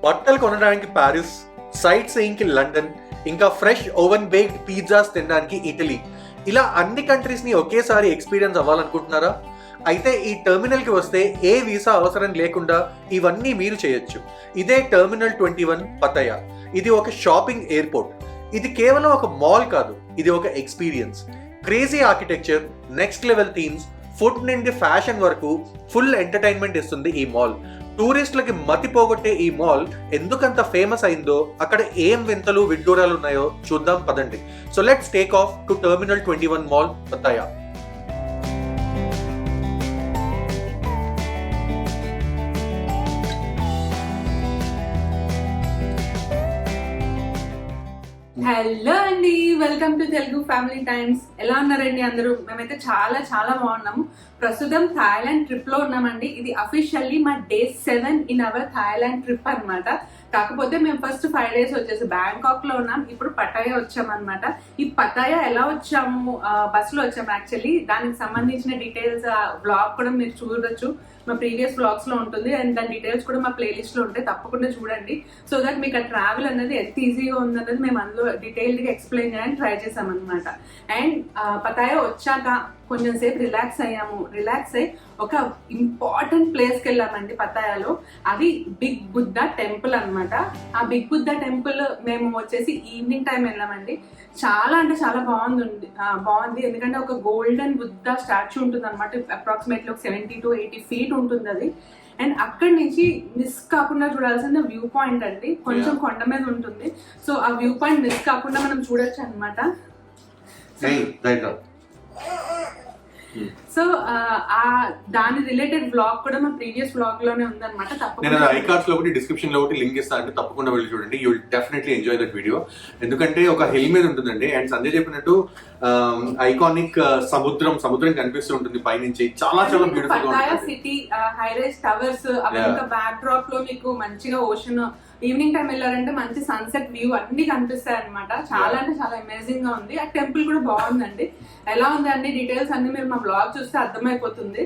బట్టలు కొనడానికి Paris, sight seeing కి లండన్, ఇంకా ఫ్రెష్ ఓవెన్ బేక్డ్ పిజ్జాస్ తినడానికి ఇటలీ, ఇలా అన్ని కంట్రీస్ ని ఒకేసారి ఎక్స్పీరియన్స్ అవ్వాలనుకుంటున్నారా? అయితే ఈ టెర్మినల్ కి వస్తే ఏ వీసా అవసరం లేకుండా ఇవన్నీ మీరు చేయొచ్చు. ఇదే టెర్మినల్ 21 పతయా. ఇది ఒక షాపింగ్ ఎయిర్పోర్ట్. ఇది కేవలం ఒక మాల్ కాదు, ఇది ఒక experience. Crazy architecture, next level themes, food నుండి ఫ్యాషన్ వరకు ఫుల్ ఎంటర్టైన్మెంట్ ఇస్తుంది ఈ మాల్. టూరిస్టులకి మతి పోగొట్టే ఈ మాల్ ఎందుకంత ఫేమస్ అయిందో, అక్కడ ఏం వింతలు విడ్డూరాలు ఉన్నాయో చూద్దాం పదండి. So let's take off to terminal 21 mall Pattaya. Hello అండి, welcome to Telugu family times. ఎలా ఉన్నారండి అందరూ? మేమైతే చాలా చాలా బాగున్నాము. ప్రస్తుతం థాయిలాండ్ ట్రిప్ లో ఉన్నామండి. ఇది అఫీషియల్లీ మా day 7 in our Thailand trip అన్నమాట. కాకపోతే మేము ఫస్ట్ 5 days వచ్చేసి బ్యాంకాక్ లో ఉన్నాం. ఇప్పుడు పటాయా వచ్చామన్నమాట. ఈ పటాయా ఎలా వచ్చాము, బస్సులో వచ్చాము యాక్చువల్లీ. దానికి సంబంధించిన డీటెయిల్స్ బ్లాగ్ కూడా మీరు చూడొచ్చు, మా ప్రీవియస్ బ్లాగ్స్ లో ఉంటుంది. అండ్ దాని డీటెయిల్స్ కూడా మా ప్లేలిస్ట్ లో ఉంటాయి, తప్పకుండా చూడండి. సో దట్ మీకు ఆ ట్రావెల్ అనేది ఎంత ఈజీగా ఉందన్నది మేము అందులో డీటెయిల్డ్ గా ఎక్స్ప్లెయిన్ చేయడానికి ట్రై చేసాం అనమాట. అండ్ పటాయా వచ్చాక కొంచెం సేపు రిలాక్స్ అయ్యాము. రిలాక్స్ అయ్యి ఒక ఇంపార్టెంట్ ప్లేస్కి వెళ్ళామండి పతాయాలో. అది బిగ్ బుద్ధ టెంపుల్ అన్నమాట. ఆ బిగ్ బుద్ధ టెంపుల్ మేము వచ్చేసి ఈవినింగ్ టైం వెళ్ళామండి. చాలా అంటే చాలా బాగుంది. ఎందుకంటే ఒక గోల్డెన్ బుద్ధ స్టాచ్యూ ఉంటుంది అనమాట. అప్రాక్సిమేట్లీ ఒక 70 to 80 feet ఉంటుంది అది. అండ్ అక్కడి నుంచి మిస్ కాకుండా చూడాల్సిన వ్యూ పాయింట్ అండి. కొంచెం కొండ మీద ఉంటుంది. సో ఆ వ్యూ పాయింట్ మిస్ కాకుండా మనం చూడొచ్చు అనమాట. సో ఆ దాని రిలేటెడ్ బ్లాగ్ కూడా మా ప్రీవియస్ బ్లాగ్ లోనే ఉందన్నమాట. నేను ఐకార్డ్స్ లో ఒకటి, డిస్క్రిప్షన్ లో ఒకటి లింక్ ఇస్తాను, అంటే తప్పకుండా వెళ్ళి చూడండి. You will definitely enjoy that video. ఎందుకంటే ఒక హిల్ మీద ఉంటుందండి. అండ్ సంజయ్ చెప్పినట్టు ఐకానిక్ సముద్రం కనిపిస్తూ ఉంటుంది పైనుంచి. చాలా చాలా బ్యూటిఫుల్ గా ఉంటుంది. సిటీ, హై రైజ్ టవర్స్, ఇంకా బ్యాక్ డ్రాప్ లో మీకు మంచిగా ఓషన్. ఈవినింగ్ టైం వెళ్ళారంటే మంచి సన్సెట్ వ్యూ అన్ని కనిపిస్తాయి అనమాట. చాలా అంటే చాలా అమేజింగ్ గా ఉంది. ఆ టెంపుల్ కూడా బాగుందండి. ఎలా ఉంది అన్ని డీటెయిల్స్ అన్ని మీరు మా బ్లాగ్ చూస్తే అర్థమైపోతుంది.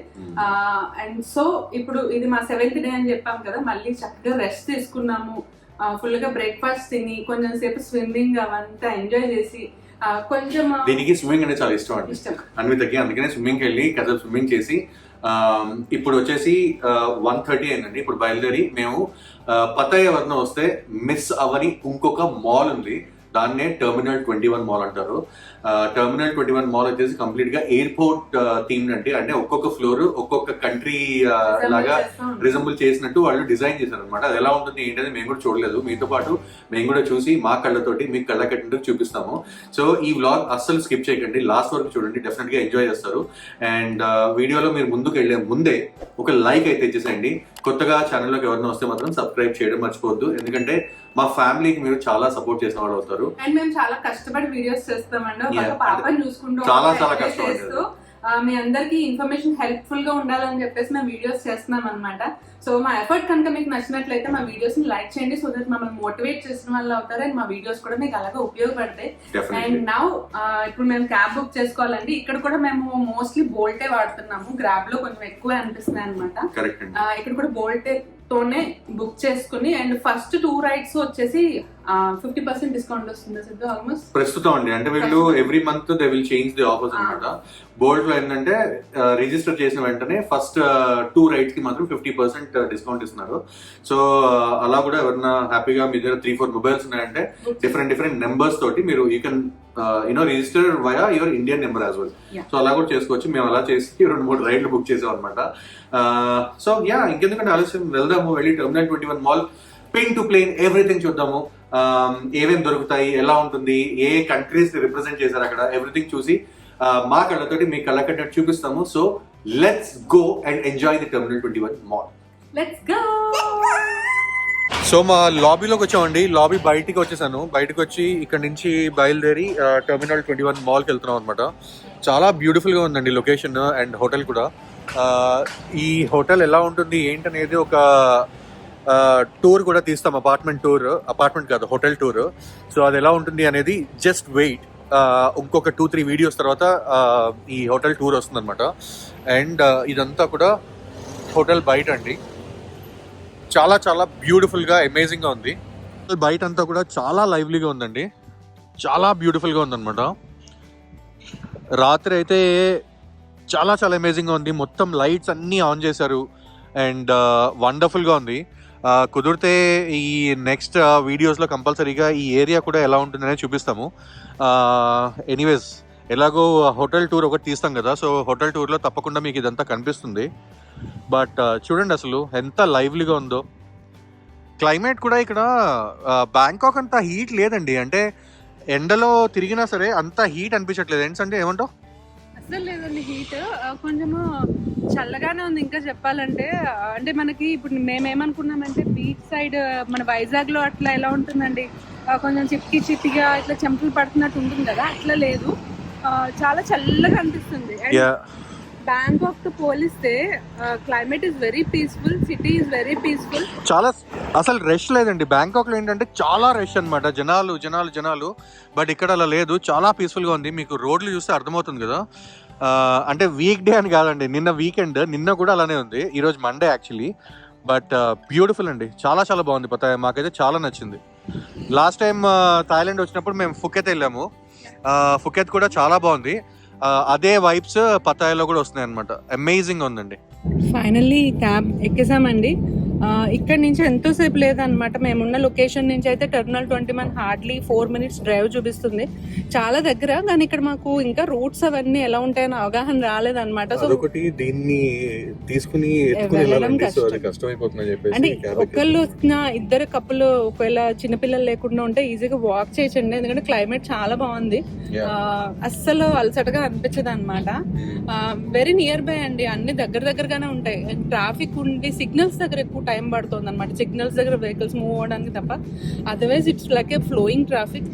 అండ్ సో ఇప్పుడు ఇది మా 7th డే అని చెప్పాం కదా. మళ్ళీ చక్కగా రెస్ట్ తీసుకున్నాము. ఫుల్ గా బ్రేక్ఫాస్ట్ తిని కొంచెం సేపు స్విమ్మింగ్ అవంతా ఎంజాయ్ చేసి కొంచెం దీనికి స్విమ్మింగ్ అనేది చాలా ఇష్టం అండి అన్వితకి. అందుకనే స్విమ్మింగ్ వెళ్ళి కదా స్విమ్మింగ్ చేసి ఇప్పుడు వచ్చేసి 1:30 అయిందండి. ఇప్పుడు బయలుదేరి మేము పతాయా వరన వస్తే మిస్ అవని ఇంకొక మాల్ ఉంది. దాన్నే టెర్మినల్ 21 మాల్ అంటారు. టెర్మినల్ 21 మాల్ వచ్చేసి కంప్లీట్ గా ఎయిర్పోర్ట్ థీమ్ అండి. అంటే ఒక్కొక్క ఫ్లోర్ ఒక్కొక్క కంట్రీ లాగా రిజంబుల్ చేసినట్టు వాళ్ళు డిజైన్ చేశారు అనమాట. అది ఎలా ఉంటుంది ఏంటనేది మేము కూడా చూడలేదు. మీతో పాటు మేము కూడా చూసి మా కళ్ళతోటి మీకు కళ్ళ కట్టినట్టు చూపిస్తాము. సో ఈ వ్లాగ్ అస్సలు స్కిప్ చేయకండి, లాస్ట్ వరకు చూడండి. డెఫినెట్ గా ఎంజాయ్ చేస్తారు. అండ్ వీడియోలో మీరు ముందుకు వెళ్లే ముందే ఒక లైక్ అయితే ఇచ్చేసేయండి. కొత్తగా ఛానల్లోకి ఎవరైనా వస్తే మాత్రం సబ్స్క్రైబ్ చేయడం మర్చిపోవద్దు. ఎందుకంటే మా ఫ్యామిలీకి మీరు చాలా సపోర్ట్ చేసిన వాళ్ళు అవుతారు. అండ్ మేము చాలా కష్టపడి వీడియోస్ చేస్తామండి. పాపని చూసుకుంటూ చాలా చాలా కష్టపడుతూ మీ అందరికి ఇన్ఫర్మేషన్ హెల్ప్ఫుల్ గా ఉండాలని చెప్పేసి మేము వీడియోస్ చేస్తున్నాం అనమాట. సో మా ఎఫర్ట్ కనుక మీకు నచ్చినట్లయితే మా వీడియోస్ ని లైక్ చేయండి. సో దట్ మమ్మల్ని మోటివేట్ చేసిన వాళ్ళు అవుతారు. అండ్ మా వీడియోస్ కూడా మీకు అలాగే ఉపయోగపడతాయి. అండ్ నౌ ఇప్పుడు మేము క్యాబ్ బుక్ చేసుకోవాలండి. ఇక్కడ కూడా మేము మోస్ట్లీ బోల్టే వాడుతున్నాము. గ్రాబ్ లో కొంచెం ఎక్కువ అనిపిస్తున్నాయి అనమాట. ఇక్కడ కూడా బోల్టే తోనే బుక్ చేసుకుని, అండ్ ఫస్ట్ 2 rides వచ్చేసి 50% డిస్కౌంట్ వస్తుంది సిద్ధు ఆల్మోస్ట్ ప్రస్తుతం అండి. అంటే వీళ్ళు every month they will change the offers అనమాట. బోల్ట్ లో ఏంటంటే రిజిస్టర్ చేసిన వెంటనే ఫస్ట్ 2 rides కి మాత్రం 50% డిస్కౌంట్ ఇస్తున్నారు. సో అలా కూడా ఎవరైనా హ్యాపీగా మీ దగ్గర 3-4 మొబైల్స్ ఉన్నాయంటే డిఫరెంట్ నెంబర్స్ తోటి మీరు you can register via your Indian number as well. So అలా కూడా చేసుకోవచ్చు. మేము అలా చేసి 2-3 రైడ్లు బుక్ చేసాం అనమాట. సో ఇంకెందుకంటే ఆలస్యం, వెళ్దాము. వెళ్ళి terminal 21 mall plane to plane everything చూద్దాము. ఏమేమి దొరుకుతాయి, ఎలా ఉంటుంది, ఏ కంట్రీస్ రిప్రజెంట్ చేశారు అక్కడ, ఎవ్రీథింగ్ చూసి మా కళ్ళతోటి మీ కళ్ళ కట్టినట్టు చూపిస్తాము. So let's go and enjoy the terminal 21 mall. Let's go. So మా లాబీలోకి వచ్చామండి. లాబీ బయటికి వచ్చేసాను. బయటకు వచ్చి ఇక్కడ నుంచి బయలుదేరి టెర్మినల్ 21 మాల్కి వెళ్తున్నాం అనమాట. చాలా బ్యూటిఫుల్ గా ఉందండి లొకేషన్ అండ్ హోటల్ కూడా. ఈ హోటల్ ఎలా ఉంటుంది ఏంటనేది ఒక టూర్ కూడా తీస్తాం. అపార్ట్మెంట్ కాదు, హోటల్ టూర్. సో అది ఎలా ఉంటుంది అనేది జస్ట్ వెయిట్. ఇంకొక 2-3 వీడియోస్ తర్వాత ఈ హోటల్ టూర్ వస్తుంది అనమాట. అండ్ ఇదంతా కూడా హోటల్ బయట అండి. చాలా చాలా బ్యూటిఫుల్గా అమేజింగ్గా ఉంది. బయట అంతా కూడా చాలా లైవ్లీగా ఉందండి, చాలా బ్యూటిఫుల్గా ఉందన్నమాట. రాత్రి అయితే చాలా చాలా అమేజింగ్గా ఉంది. మొత్తం లైట్స్ అన్నీ ఆన్ చేశారు అండ్ వండర్ఫుల్గా ఉంది. కుదిరితే ఈ నెక్స్ట్ వీడియోస్లో కంపల్సరీగా ఈ ఏరియా కూడా ఎలా ఉంటుందనే చూపిస్తాము. ఎనీవేస్ ఎలాగో హోటల్ టూర్ ఒకటి తీస్తాం కదా, సో హోటల్ టూర్లో తప్పకుండా మీకు ఇదంతా కనిపిస్తుంది. బట్ చూడండి అసలు ఎంత లైవ్లీగా ఉందో. క్లైమేట్ కూడా ఇక్కడ బ్యాంకాక్ అంత హీట్ లేదండి, అంటే ఎండలో తిరిగినా సరే అంత హీట్ అనిపించట్లేదు. ఏంటంటే ఏమంటావు? అసలు లేదండి హీట్, కొంచెము చల్లగానే ఉంది. ఇంకా చెప్పాలంటే అంటే మనకి ఇప్పుడు మేమేమనుకున్నామంటే బీచ్ సైడ్ మన వైజాగ్లో అట్లా ఎలా ఉంటుందండి, కొంచెం చిట్టిగా ఇట్లా చెంపులు పడుతున్నట్టు ఉంటుంది కదా, అట్లా లేదు. చాలా చల్లగా అనిపిస్తుంది. బ్యాంకాక్ తో పోలిస్తే climate is very peaceful, city is very peaceful. చాలా అసలు రష్ లేదండి బ్యాంకాక్ లో, ఏంటంటే చాలా రష్ అన్నమాట, జనాలు. బట్ ఇక్కడ అలా లేదు, చాలా పీస్ఫుల్ గా ఉంది. మీకు రోడ్లు చూస్తే అర్థమవుతుంది కదా. అంటే వీక్ డే అని కాదండి, నిన్న వీకెండ్, నిన్న కూడా అలానే ఉంది. ఈరోజు మండే యాక్చువల్లీ. బట్ బ్యూటిఫుల్ అండి, చాలా చాలా బాగుంది పతాయ. మాకైతే చాలా నచ్చింది. లాస్ట్ టైం థాయిలాండ్ వచ్చినప్పుడు మేము ఫుకెత్ వెళ్ళాము. ఫుకెత్ కూడా చాలా బాగుంది. అదే వైబ్స్ పతాయాలో కూడా వస్తున్నాయి అనమాట. అమేజింగ్ ఉందండి. ఫైనల్లీ క్యాబ్ ఎక్కేసామండి. ఇక్కడ నుంచి ఎంతోసేపు లేదనమాట. మేమున్న లొకేషన్ నుంచి అయితే టెర్మినల్ 21 హార్డ్లీ 4 minutes డ్రైవ్ చూపిస్తుంది, చాలా దగ్గర. కానీ ఇక్కడ మాకు ఇంకా రూట్స్ అవన్నీ ఎలా ఉంటాయని అవగాహన రాలేదన్నమాట. సో దీన్ని తీసుకుని అంటే ఒకళ్ళు వచ్చిన ఇద్దరు కప్పులు ఒకవేళ చిన్నపిల్లలు లేకుండా ఉంటే ఈజీగా వాక్ చేయొచ్చండి, ఎందుకంటే క్లైమేట్ చాలా బాగుంది. అస్సలు అలసటగా అనిపించదు అనమాట. వెరీ నియర్ బై అండి, అన్ని దగ్గరగానే ఉంటాయి. ట్రాఫిక్ ఉండి సిగ్నల్స్ దగ్గర ఎక్కువ టైం పడుతుంది అనమాట, సిగ్నల్స్ దగ్గర వెహికల్స్ మూవ్ అవడానికి తప్ప. Otherwise it's like A flowing traffic.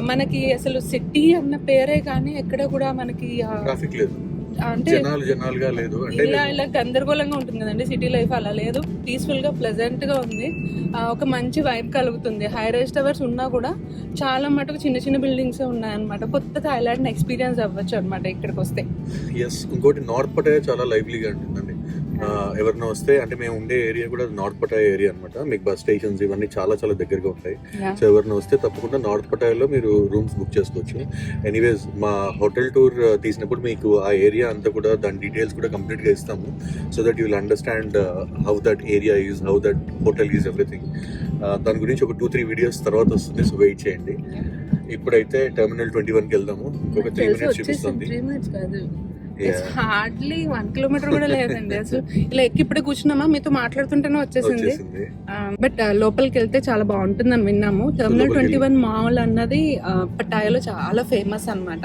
మనకి అసలు సిటీ అన్న పేరే కానీ ఎక్కడ కూడా మనకి ట్రాఫిక్ లేదు, అంటే జనాలుగా లేదు, ఇలా గందరగోళంగా ఉంటుంది కదండి సిటీ లైఫ్. అలా లేదు, పీస్ఫుల్ గా ప్లెజెంట్ గా ఉంది. ఒక మంచి వైబ్ కలుగుతుంది. హై రైజ్ టవర్స్ ఉన్నా కూడా చాలా మటుకు చిన్న బిల్డింగ్స్ ఉన్నాయన్నమాట. కొత్త థాయిలాండ్ ఎక్స్పీరియన్స్ అవ్వచ్చు అనమాట ఇక్కడికి వస్తే. ఇంకోటి నార్త్ పటాయా చాలా లైవ్లీగా ఉంటుందండి. ఎవరైనా వస్తే, అంటే మేము ఉండే ఏరియా కూడా నార్త్ పటాయా ఏరియా అనమాట. మీకు బస్ స్టేషన్స్ ఇవన్నీ చాలా చాలా దగ్గరగా ఉంటాయి. సో ఎవరైనా వస్తే తప్పకుండా నార్త్ పటాయాలో మీరు రూమ్స్ బుక్ చేసుకోవచ్చు. ఎనీవేస్ మా హోటల్ టూర్ తీసినప్పుడు మీకు ఆ ఏరియా అంతా కూడా దాని డీటెయిల్స్ కూడా కంప్లీట్ గా ఇస్తాము, so that you will understand how that area is, how that hotel is, everything. దాని గురించి ఒక 2-3 వీడియోస్ తర్వాత వస్తుంది, సో వెయిట్ చేయండి. ఇప్పుడైతే టెర్మినల్ 21కి వెళ్దాము. ఇంకొక 3 minutes చూపిస్తుంది. హార్డ్లీ 1 kilometer కూడా లేదండి. అసలు ఇలా ఎక్కి ఇప్పుడే కూర్చున్నామా, మీతో మాట్లాడుతుంటేనే వచ్చేసింది. బట్ లోపలికి వెళ్తే చాలా బాగుంటుంది అని విన్నాము. టెర్మినల్ 21 మాల్ అన్నది పటాయాలో చాలా ఫేమస్ అన్నమాట.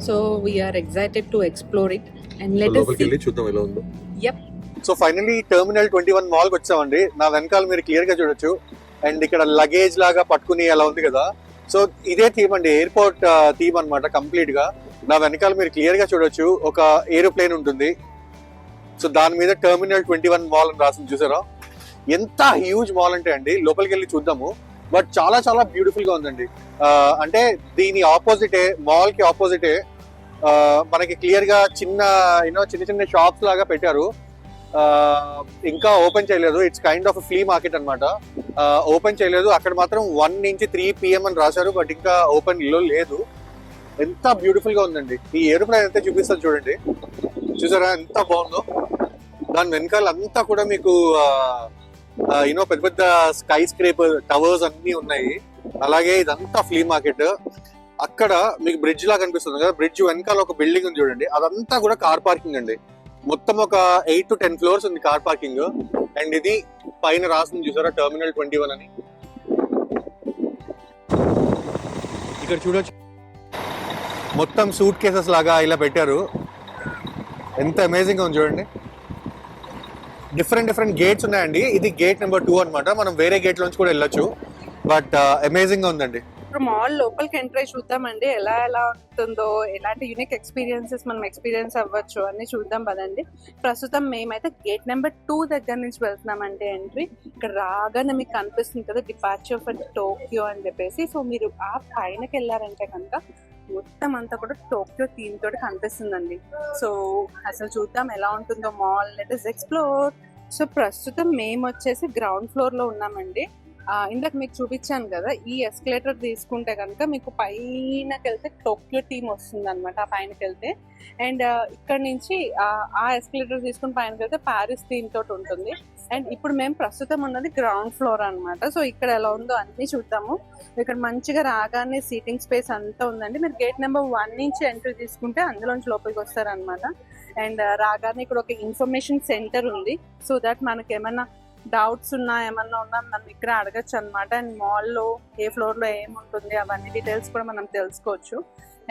So we are excited to explore it and let us see. చూద్దాం ఎలా ఉందో. Yup. So finally terminal 21 mall కి వచ్చామండి. నా వెనకాల మీరు క్లియర్ గా చూడొచ్చు. అండ్ ఇక్కడ లగేజ్ లాగా పట్టుకుని అలా ఉంది కదా, సో ఇదే థీమ్ అండి, ఎయిర్పోర్ట్ థీమ్ అన్నమాట కంప్లీట్ గా. నా వెనకాల మీరు క్లియర్ గా చూడొచ్చు, ఒక ఏరోప్లేన్ ఉంటుంది. సో దాని మీద టెర్మినల్ 21 మాల్ అని రాసింది, చూసారా? ఎంత హ్యూజ్ మాల్ అంటే అండి, లోపలికి వెళ్ళి చూద్దాము. బట్ చాలా చాలా బ్యూటిఫుల్ గా ఉందండి. అంటే దీని ఆపోజిటే, మాల్ కి ఆపోజిటే మనకి క్లియర్ గా చిన్న షాప్స్ లాగా పెట్టారు. ఇంకా ఓపెన్ చేయలేదు. It's kind of flea market అన్నమాట. ఓపెన్ చేయలేదు. అక్కడ మాత్రం 1 నుంచి 3 PM అని రాశారు, బట్ ఇంకా ఓపెన్ లో లేదు. ఎంత బ్యూటిఫుల్ గా ఉందండి. ఈ ఏరోప్లేన్ అయితే చూపిస్తాను చూడండి, చూసారా ఎంత బాగుందో. దాని వెనకాల అంతా కూడా మీకు పెద్ద పెద్ద స్కై స్క్రేపర్ టవర్స్ అన్ని ఉన్నాయి. అలాగే ఇదంతా ఫ్లీ మార్కెట్. అక్కడ మీకు బ్రిడ్జ్ లాగా కనిపిస్తుంది కదా, బ్రిడ్జ్ వెనకాల ఒక బిల్డింగ్ ఉంది చూడండి, అదంతా కూడా కార్ పార్కింగ్ అండి. మొత్తం ఒక 8 to 10 floors ఉంది కార్ పార్కింగ్. అండ్ ఇది పైన రాసింది చూసారా, టెర్మినల్ 21 అని. ఇక్కడ చూడొచ్చు, మొత్తం సూట్ కేసెస్ లాగా ఇలా పెట్టారు. ఎంత అమేజింగ్ గా ఉంది చూడండి. డిఫరెంట్ గేట్స్ ఉన్నాయండి. ఇది గేట్ నెంబర్ 2 అనమాట. మనం వేరే గేట్ లోంచి కూడా వెళ్ళొచ్చు. బట్ అమేజింగ్ గా ఉందండి. ఇప్పుడు మాల్ లోపలికి ఎంట్రీ చూద్దామండి, ఎలా ఉంటుందో, ఎలాంటి యూనిక్ ఎక్స్పీరియన్సెస్ మనం ఎక్స్పీరియన్స్ అవ్వచ్చు అని చూద్దాం పదండి. ప్రస్తుతం మేమైతే గేట్ నెంబర్ 2 దగ్గర నుంచి వెళ్తున్నామండి. ఎంట్రీ ఇక్కడ రాగానే మీకు కనిపిస్తుంది కదా, డిపార్చర్ ఫర్ టోక్యో అని చెప్పేసి. సో మీరు ఆ పైనకి వెళ్ళారంటే కనుక మొత్తం అంతా కూడా టోక్యో థీమ్ తోటి కనిపిస్తుందండి. సో అసలు చూద్దాం ఎలా ఉంటుందో mall. Let us explore. So ప్రస్తుతం మేము వచ్చేసి గ్రౌండ్ ఫ్లోర్ లో ఉన్నామండి. ఇందాక మీకు చూపించాను కదా, ఈ ఎస్కలేటర్ తీసుకుంటే కనుక మీకు పైనకి వెళ్తే టోక్యో థీమ్ వస్తుంది అనమాట. ఆ పైనకి వెళ్తే అండ్ ఇక్కడ నుంచి ఆ ఎస్కలేటర్ తీసుకుని పైనకి వెళ్తే ప్యారిస్ థీమ్ తోటి ఉంటుంది. అండ్ ఇప్పుడు మేము ప్రస్తుతం ఉన్నది గ్రౌండ్ ఫ్లోర్ అనమాట. సో ఇక్కడ ఎలా ఉందో అన్ని చూద్దాము. ఇక్కడ మంచిగా రాగానే సీటింగ్ స్పేస్ అంతా ఉందండి. మీరు గేట్ నెంబర్ 1 నుంచి ఎంట్రీ తీసుకుంటే అందులోంచి లోపలికి వస్తారనమాట. అండ్ రాగానే ఇక్కడ ఒక ఇన్ఫర్మేషన్ సెంటర్ ఉంది. సో దట్ మనకి ఏమన్నా డౌట్స్ ఉన్నా ఏమన్నా ఉన్నా మనం ఇక్కడ అడగచ్చు అనమాట. అండ్ మాల్లో ఏ ఫ్లోర్ లో ఏముంటుంది అవన్నీ డీటెయిల్స్ కూడా మనం తెలుసుకోవచ్చు.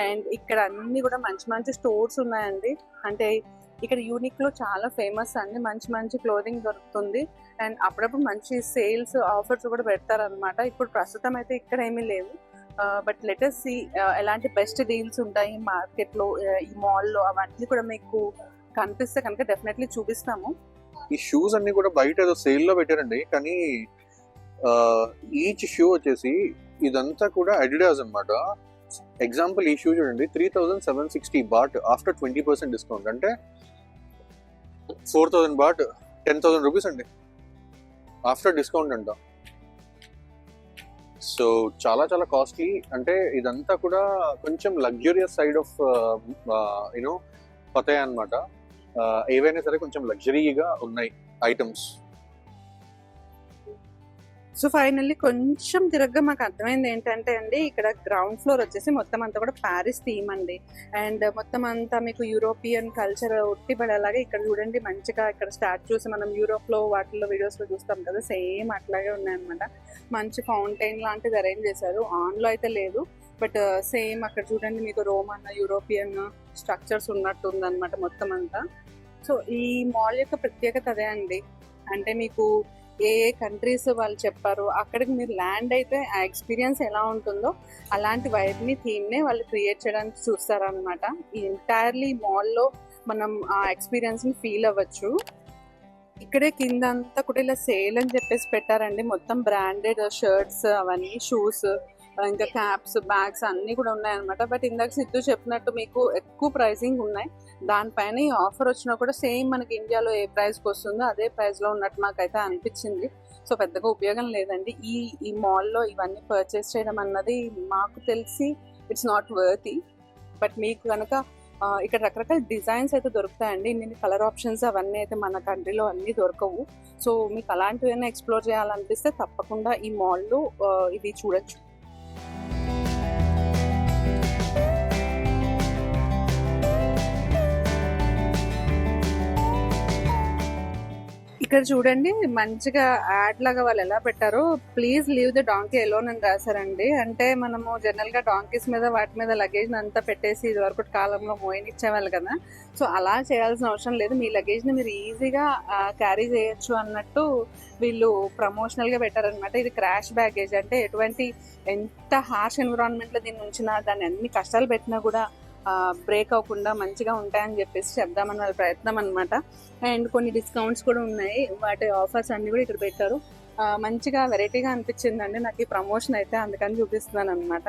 అండ్ ఇక్కడ అన్ని కూడా మంచి మంచి స్టోర్స్ ఉన్నాయండి. అంటే ఇక్కడ యూనిక్ లో చాలా ఫేమస్ అండి. మంచి మంచి క్లోదింగ్ దొరుకుతుంది. అండ్ అప్పుడప్పుడు మంచి సేల్స్ ఆఫర్స్ కూడా పెడతారనమాట. ఇప్పుడు ప్రస్తుతం అయితే ఇక్కడ ఏమీ లేవు. బట్ లెటెస్ట్ సి ఎలాంటి బెస్ట్ డీల్స్ ఉంటాయి మార్కెట్ లో, ఈ మాల్ లో, అవన్నీ కూడా మీకు కనిపిస్తే కనుక డెఫినెట్లీ చూపిస్తాము. ఈ షూస్ అన్ని కూడా బయట ఏదో సేల్ లో పెట్టారండి, కానీ ఈచ్ షూ వచ్చేసి ఇదంతా కూడా అడిడాస్ అన్నమాట. ఎగ్జాంపుల్ ఈ షూ చూడండి, 3760 బాట్ ఆఫ్టర్ 20% డిస్కౌంట్, అంటే 4000 బాట్, 10,000 రూపీస్ అండి ఆఫ్టర్ డిస్కౌంట్ అంట. సో చాలా చాలా కాస్ట్లీ. అంటే ఇదంతా కూడా కొంచెం లగ్జరియస్ సైడ్ ఆఫ్ యూనో పతాయా అన్నమాట. ఏవైనా సరే కొంచెం లగ్జరీగా ఉన్నాయి ఐటమ్స్. సో ఫైనల్లీ కొంచెం తిరగ్గా మాకు అర్థమైంది ఏంటంటే అండి, ఇక్కడ గ్రౌండ్ ఫ్లోర్ వచ్చేసి మొత్తం అంతా కూడా ప్యారిస్ థీమ్ అండి. అండ్ మొత్తం అంతా మీకు యూరోపియన్ కల్చర్ ఉట్టిపడేలాగా ఇక్కడ చూడండి. మంచిగా ఇక్కడ స్టాచ్యూస్ మనం యూరోప్ లో వాటిల్లో వీడియోస్ లో చూస్తాం కదా, సేమ్ అట్లాగే ఉన్నాయన్నమాట. మంచి ఫౌంటైన్ లాంటిది అరేంజ్ చేశారు. ఆన్ లో అయితే లేదు, బట్ సేమ్ అక్కడ చూడండి మీకు రోమన్ యూరోపియన్ స్ట్రక్చర్స్ ఉన్నట్టు ఉందన్నమాట మొత్తం అంతా. సో ఈ మాల్ యొక్క ప్రత్యేకత అదే అండి. అంటే మీకు ఏ కంట్రీస్ వాళ్ళు చెప్పారు, అక్కడికి మీరు ల్యాండ్ అయితే ఆ ఎక్స్పీరియన్స్ ఎలా ఉంటుందో అలాంటి వైబ్ని థీమ్నే వాళ్ళు క్రియేట్ చేయడానికి చూస్తారనమాట. ఈ ఎంటైర్లీ మాల్లో మనం ఆ ఎక్స్పీరియన్స్ని ఫీల్ అవ్వచ్చు. ఇక్కడే కింద అంతా కూడా ఇలా సేల్ అని చెప్పేసి పెట్టారండి. మొత్తం బ్రాండెడ్ షర్ట్స్, అవన్నీ షూస్, ఇంకా క్యాప్స్, బ్యాగ్స్ అన్నీ కూడా ఉన్నాయన్నమాట. బట్ ఇందాక సిద్ధు చెప్పినట్టు మీకు ఎక్కువ ప్రైసింగ్ ఉన్నాయి. దానిపైన ఈ ఆఫర్ వచ్చినా కూడా సేమ్ మనకి ఇండియాలో ఏ ప్రైస్కి వస్తుందో అదే ప్రైస్లో ఉన్నట్టు నాకైతే అనిపించింది. సో పెద్దగా ఉపయోగం లేదండి ఈ మాల్లో ఇవన్నీ పర్చేస్ చేయడం అన్నది. మాకు తెలిసి ఇట్స్ నాట్ వర్తీ. బట్ మీకు కనుక ఇక్కడ రకరకాల డిజైన్స్ అయితే దొరుకుతాయండి. ఇన్ని కలర్ ఆప్షన్స్ అవన్నీ అయితే మన కంట్రీలో అన్నీ దొరకవు. సో మీకు అలాంటివన్నీ ఎక్స్ప్లోర్ చేయాలనిపిస్తే తప్పకుండా ఈ మాల్లో ఇవి చూడొచ్చు. ఇక్కడ చూడండి మంచిగా యాడ్ లాగా వాళ్ళు ఎలా పెట్టారో, please leave the donkey alone అని రాశారండి. అంటే మనము జనరల్ గా డాంకీస్ మీద వాటి మీద లగేజ్ అంతా పెట్టేసి ఇది వరకు కాలంలో మోయనిచ్చేవాళ్ళు కదా. సో అలా చేయాల్సిన అవసరం లేదు. మీ లగేజ్ ని మీరు ఈజీగా క్యారీ చేయొచ్చు అన్నట్టు వీళ్ళు ప్రమోషనల్ గా పెట్టారనమాట. ఇది క్రాష్ బ్యాగేజ్, అంటే ఎంత హార్ష్ ఎన్విరాన్మెంట్ లో దీన్ని ఉంచినా, దాన్ని అన్ని కష్టాలు పెట్టినా కూడా బ్రేక్ అవ్వకుండా మంచిగా ఉంటాయని చెప్పేసి చెప్దామని వాళ్ళ ప్రయత్నం అనమాట. అండ్ కొన్ని డిస్కౌంట్స్ కూడా ఉన్నాయి. వాటి ఆఫర్స్ అన్ని కూడా ఇక్కడ పెట్టారు. మంచిగా వెరైటీగా అనిపించిందండి నాకు ఈ ప్రమోషన్ అయితే, అందుకని చూపిస్తున్నాను అనమాట.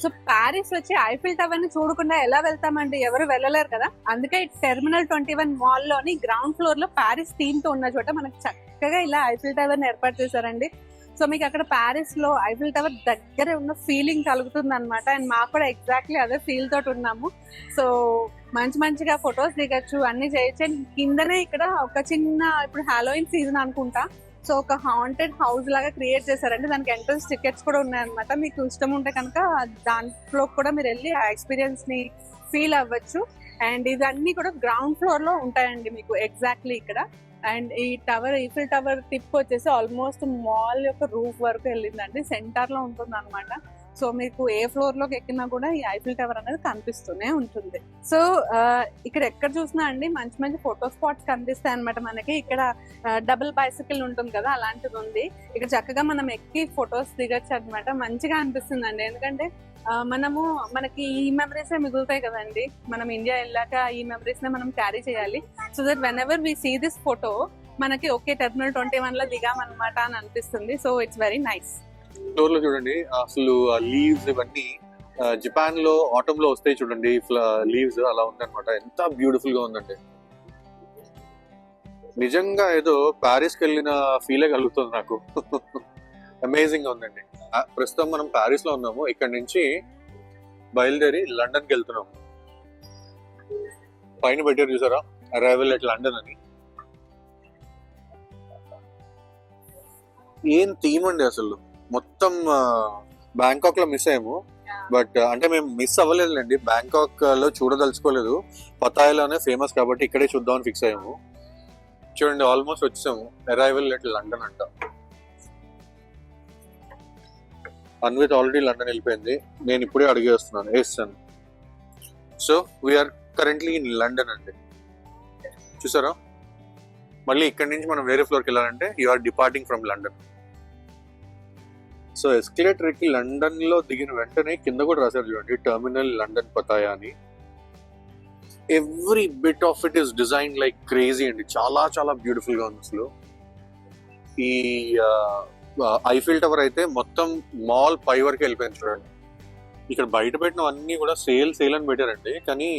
సో ప్యారిస్ వచ్చి ఐఫిల్ టవర్ ని చూడకుండా ఎలా వెళ్తామండి? ఎవరు వెళ్ళలేరు కదా. అందుకే టెర్మినల్ 21 మాల్ లోని గ్రౌండ్ ఫ్లోర్ లో ప్యారిస్ థీమ్ తో ఉన్న చోట మనకు చక్కగా ఇలా ఐఫిల్ టవర్ ని ఏర్పాటు చేశారండి. సో మీకు అక్కడ ప్యారిస్ లో ఐఫిల్ టవర్ దగ్గరే ఉన్న ఫీలింగ్ కలుగుతుంది అనమాట. అండ్ మాకు కూడా ఎగ్జాక్ట్లీ అదే ఫీల్ తోటి ఉన్నాము. సో మంచిగా ఫొటోస్ దిగచ్చు, అన్ని చేయొచ్చు. అండ్ కిందనే ఇక్కడ ఒక చిన్న, ఇప్పుడు హాలోయిన్ సీజన్ అనుకుంటా, సో ఒక హాంటెడ్ హౌస్ లాగా క్రియేట్ చేశారంటే దానికి ఎంట్రన్స్ టికెట్స్ కూడా ఉన్నాయన్నమాట. మీకు ఇష్టం ఉంటే కనుక దాంట్లో కూడా మీరు వెళ్ళి ఆ ఎక్స్పీరియన్స్ ని ఫీల్ అవ్వచ్చు. అండ్ ఇవన్నీ కూడా గ్రౌండ్ ఫ్లోర్ లో ఉంటాయండి మీకు ఎగ్జాక్ట్లీ ఇక్కడ. అండ్ ఈ టవర్, ఈఫిల్ టవర్ టిప్ వచ్చేసి ఆల్మోస్ట్ మాల్ యొక్క రూఫ్ వరకు వెళ్ళిందండి. సెంటర్ లో ఉంటుంది అనమాట. సో మీకు ఏ ఫ్లోర్ లోకి ఎక్కినా కూడా ఈ ఐఫిల్ టవర్ అనేది కనిపిస్తూనే ఉంటుంది. సో ఇక్కడ ఎక్కడ చూసినా అండి మంచి మంచి ఫోటో స్పాట్స్ కనిపిస్తాయి అనమాట మనకి. ఇక్కడ డబుల్ బైసికల్ ఉంటుంది కదా, అలాంటిది ఉంది. ఇక్కడ చక్కగా మనం ఎక్కి ఫొటోస్ దిగచ్చు అనమాట. మంచిగా అనిపిస్తుంది అండి, ఎందుకంటే మనకి ఈ మెమరీస్ మిగులుతాయి కదండి. మనం ఇండియా వెళ్ళాక ఈ మెమరీస్ నే మనం క్యారీ చేయాలి. So that whenever we see this photo మనకి ఓకే టెర్మినల్ 21 లో దిగామన్నమాట అని అనిపిస్తుంది. So it's very nice. Floor లో చూడండి అసలు లీవ్స్ ఇవన్నీ జపాన్ లో ఆటమ్ లో వస్తాయి చూడండి లీవ్స్, అలా ఉందన్నమాట. ఎంత బ్యూటిఫుల్ గా ఉందండి, నిజంగా ఏదో ప్యారిస్ కి వెళ్ళిన ఫీలే కలుగుతుంది నాకు. అమేజింగ్ గా ఉందండి. ప్రస్తుతం మనం ప్యారిస్ లో ఉన్నాము. ఇక్కడ నుంచి బయలుదేరి లండన్ కి వెళ్తున్నాము. పైన పెట్టారు చూసారా, అరైవల్ ఎట్ లండన్ అని. ఏం థీమ్ అండి అసలు. మొత్తం బ్యాంకాక్ లో మిస్ అయ్యాము, బట్ అంటే మేము మిస్ అవ్వలేదులేండి. బ్యాంకాక్ లో చూడదలుచుకోలేదు, పతాయాలోనే ఫేమస్ కాబట్టి ఇక్కడే చూద్దామని ఫిక్స్ అయ్యాము. చూడండి ఆల్మోస్ట్ వచ్చాము. అరైవల్ ఎట్ లండన్ అంట. అన్విత్ ఆల్రెడీ లండన్ వెళ్ళిపోయింది, నేను ఇప్పుడే అడిగేస్తున్నాను వేస్తాను. So we are currently in London అండి. చూసారా, మళ్ళీ ఇక్కడ నుంచి మనం వేరే ఫ్లోర్కి వెళ్ళాలంటే you are departing from London. So escalator కి లండన్ లో దిగిన వెంటనే కింద కూడా రాశారు చూడండి, టెర్మినల్ లండన్ పతాయా అని. Every bit of it is design like crazy అండి. చాలా చాలా బ్యూటిఫుల్ గా ఉంది అసలు. ఈ ఐఫిల్ టవర్ అయితే మొత్తం మాల్ పై వరకు వెళ్ళిపోయింది చూడండి. ఇక్కడ బయట పెట్టినవన్నీ కూడా సేల్ అని పెట్టారండి, కానీ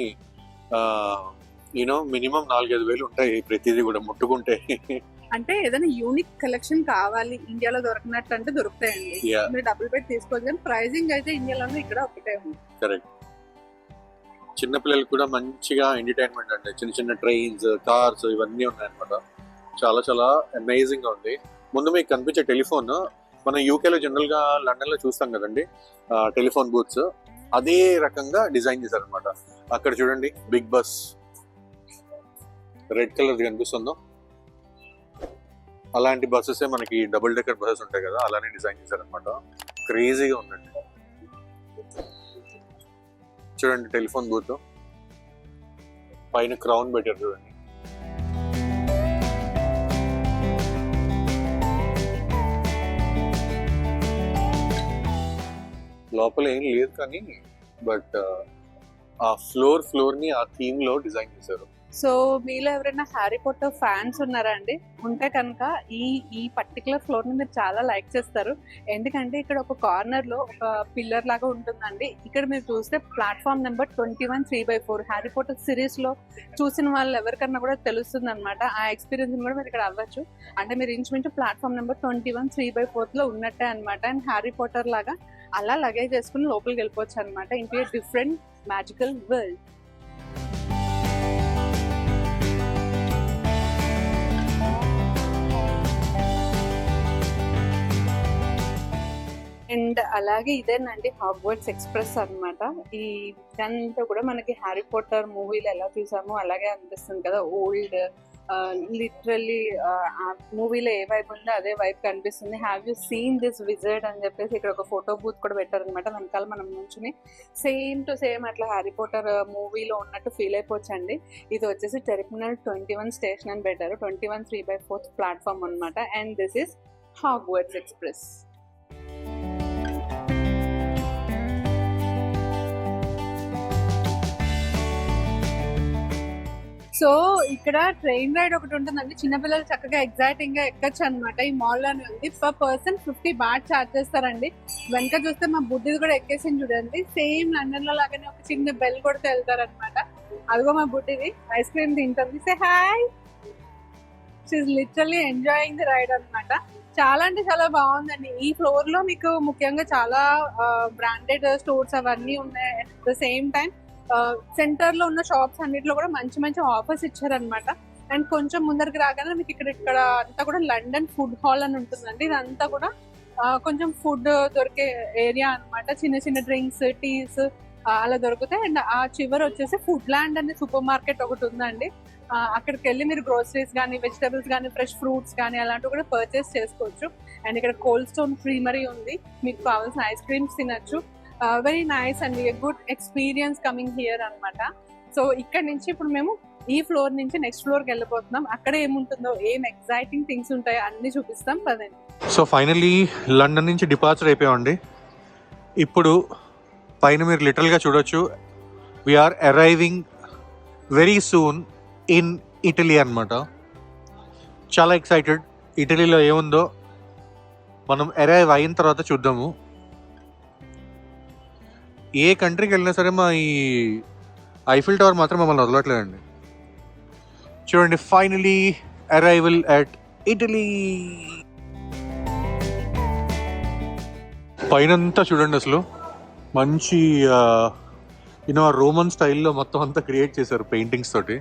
యూనో మినిమం 4-5 వేలు ఉంటాయి ప్రతిదీ కూడా ముట్టుకుంటే. అంటే ఏదైనా యూనిక్ కలెక్షన్ కావాలి ఇండియాలో దొరికినట్టు అంటే దొరుకుతాయండి. మీరు డబ్బులు పెట్టి తీసుకోవచ్చు, కానీ ప్రైజింగ్ అయితే ఇండియాలోనే ఇక్కడ ఒకటే ఉంది. కరెక్ట్. చిన్నపిల్లలకి కూడా మంచిగా ఎంటర్టైన్మెంట్ అండి. చిన్న చిన్న ట్రైన్స్, కార్స్ ఇవన్నీ ఉన్నాయన్నమాట. చాలా చాలా అమేజింగ్ గా ఉంది. ముందు మీకు కనిపించే టెలిఫోన్ మనం యూకేలో జనరల్ గా లండన్ లో చూస్తాం కదండి, టెలిఫోన్ బూత్స్, అదే రకంగా డిజైన్ చేశారనమాట. అక్కడ చూడండి బిగ్ బస్ రెడ్ కలర్ కనిపిస్తుందో, అలాంటి బస్సెస్ మనకి డబుల్ డెక్కర్ బస్సెస్ ఉంటాయి కదా, అలానే డిజైన్ చేశారనమాట. క్రేజీగా ఉందండి. చూడండి టెలిఫోన్ బూత్ పైన క్రౌన్ పెట్టారు చూడండి. లోపల ఏం లేదు కానీ, బట్ ఆ ఫ్లోర్ ని ఆ థీమ్ లో డిజైన్ చేశారు. సో మీలో ఎవరైనా హ్యారీ పాటర్ ఫ్యాన్స్ ఉన్నారా అండి? ఉంటే కనుక ఈ పర్టికులర్ ఫ్లోర్ ని మీరు చాలా లైక్ చేస్తారు, ఎందుకంటే ఇక్కడ ఒక కార్నర్ లో ఒక పిల్లర్ లాగా ఉంటుందండి. ఇక్కడ మీరు చూస్తే platform number 21 3/4 Harry Potter series లో చూసిన వాళ్ళు ఎవరికన్నా కూడా తెలుస్తుంది అనమాట. ఆ ఎక్స్పీరియన్స్ కూడా మీరు ఇక్కడ అవ్వచ్చు. అంటే మీరు ఇంచుమించు ప్లాట్ఫామ్ నెంబర్ 21 3/4 లో ఉన్నట్టే అనమాట. అండ్ హ్యారీ పాటర్ లాగా అలా లగేజ్ చేసుకుని లోపలికి వెళ్ళిపోవచ్చు అనమాట, into a different magical world. And అలాగే ఇదేనండి హాగ్వర్ట్స్ ఎక్స్ప్రెస్ అన్నమాట. ఈ ఇదంతా కూడా మనకి హ్యారీ పాటర్ మూవీలో ఎలా చూసామో అలాగే అనిపిస్తుంది కదా. ఓల్డ్ లిటరల్లీ ఆ మూవీలో ఏ వైబ్ ఉందో అదే వైబ్ కనిపిస్తుంది. Have you seen this wizard అని చెప్పేసి ఇక్కడ ఒక ఫోటో బూత్ కూడా పెట్టారనమాట. వెనకాల మనం నుంచుని సేమ్ టు సేమ్ అట్లా హ్యారీ పాటర్ మూవీలో ఉన్నట్టు ఫీల్ అయిపోవచ్చండి. ఇది వచ్చేసి టెర్మినల్ 21 స్టేషన్ అని పెట్టారు, 21 3/4 ప్లాట్ఫామ్ అనమాట. And this is Hogwarts express. So ఇక్కడ ట్రైన్ రైడ్ ఒకటి ఉంటుందండి, చిన్నపిల్లలు చక్కగా ఎగ్జైటింగ్ గా ఎక్కచ్చు అనమాట. ఈ మాల్ లోనే ఉంది. పర్ పర్సన్ 50 బాట్ చార్జ్ చేస్తారండి. వెనక చూస్తే మా బుడ్డిది కూడా ఎక్కేసింది చూడండి. సేమ్ లండన్ లో లాగానే ఒక చిన్న బెల్ కొడితే వెళ్తారు అనమాట. అదిగో మా బుడ్డిది ఐస్ క్రీమ్ తింటుంది. Say hi. She is literally enjoying the ride అనమాట. చాలా అంటే చాలా బాగుందండి. ఈ ఫ్లోర్ లో మీకు ముఖ్యంగా చాలా బ్రాండెడ్ స్టోర్స్ అవన్నీ ఉన్నాయి. At the same time centre లో ఉన్న షాప్స్ అన్నిట్లో కూడా మంచి మంచి ఆఫర్స్ ఇచ్చారనమాట. అండ్ కొంచెం ముందరికి రాగానే మీకు ఇక్కడ అంతా కూడా ల్యాండన్ ఫుడ్ హాల్ అని ఉంటుందండి. ఇదంతా కూడా కొంచెం ఫుడ్ దొరికే ఏరియా అనమాట. చిన్న చిన్న డ్రింక్స్, టీస్ అలా దొరుకుతాయి. అండ్ ఆ చివరి వచ్చేసి ఫుడ్ ల్యాండ్ అనే సూపర్ మార్కెట్ ఒకటి ఉందండి. అక్కడికి వెళ్ళి మీరు గ్రోసరీస్ కానీ, వెజిటబుల్స్ కానీ, ఫ్రెష్ ఫ్రూట్స్ కానీ అలాంటివి కూడా పర్చేస్ చేసుకోవచ్చు. అండ్ ఇక్కడ కోల్డ్ స్టోన్ క్రీమరీ ఉంది, మీకు కావాల్సిన ఐస్ క్రీమ్స్ తినచ్చు. Very nice and good experience coming here అన్నమాట. సో ఇక్కడ నుంచి ఇప్పుడు మేము ఈ ఫ్లోర్ నుంచి నెక్స్ట్ ఫ్లోర్కి వెళ్ళిపోతున్నాం. అక్కడ ఏముంటుందో, ఏం ఎక్సైటింగ్ థింగ్స్ ఉంటాయో అన్ని చూపిస్తాం పదండి. సో ఫైనలీ లండన్ నుంచి డిపార్చర్ అయిపోయామండి. ఇప్పుడు పైన మీరు లిటరల్గా చూడొచ్చు, we are arriving very soon in Italy అన్నమాట. చాలా ఎక్సైటెడ్. ఇటలీలో ఏముందో మనం అరైవ్ అయిన తర్వాత చూద్దాము. ఏ కంట్రీకి వెళ్ళినా సరే మా ఈ ఐఫిల్ టవర్ మాత్రం మమ్మల్ని వదలట్లేదండి. చూడండి, ఫైనలీ అరైవల్ అట్ ఇటలీ. పైనంతా చూడండి, అసలు మంచి రోమన్ స్టైల్లో మొత్తం అంతా క్రియేట్ చేశారు పెయింటింగ్స్ తోటి.